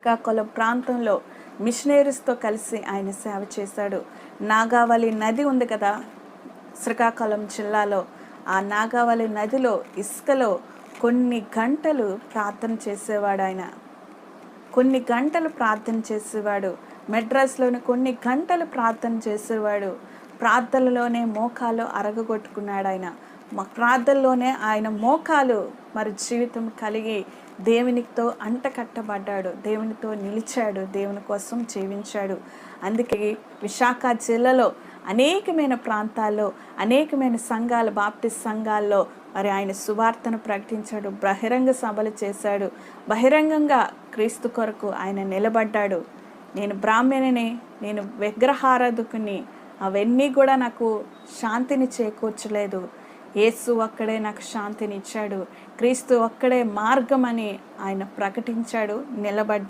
శ్రీకాకుళం ప్రాంతంలో మిషనరీస్తో కలిసి ఆయన సేవ చేశాడు. నాగావళి నది ఉంది కదా శ్రీకాకుళం జిల్లాలో, ఆ నాగావళి నదిలో ఇసుకలో కొన్ని గంటలు ప్రార్థన చేసేవాడు. ఆయన కొన్ని గంటలు ప్రార్థన చేసేవాడు. మెడ్రాస్లోని కొన్ని గంటలు ప్రార్థన చేసేవాడు. ప్రార్థనలోనే మోకాలు అరగగొట్టుకున్నాడు. ఆయన ప్రార్థనలోనే ఆయన మోకాలు మరి జీవితం కలిగి దేవునితో అంటకట్టబడ్డాడు, దేవునితో నిలిచాడు, దేవుని కోసం జీవించాడు. అందుకే విశాఖ జిల్లాలో అనేకమైన ప్రాంతాల్లో అనేకమైన సంఘాలు, బాప్టిస్ట్ సంఘాల్లో మరి ఆయన సువార్తను ప్రకటించాడు, బహిరంగ సభలు చేశాడు, బహిరంగంగా క్రీస్తు కొరకు ఆయన నిలబడ్డాడు. నేను బ్రాహ్మణిని, నేను విగ్రహారాధకుని, అవన్నీ కూడా నాకు శాంతిని చేకూర్చలేదు. యేసు ఒక్కడే నాకు శాంతిని ఇచ్చాడు, క్రీస్తు ఒక్కడే మార్గం అని ఆయన ప్రకటించాడు, నిలబడ్డాడు.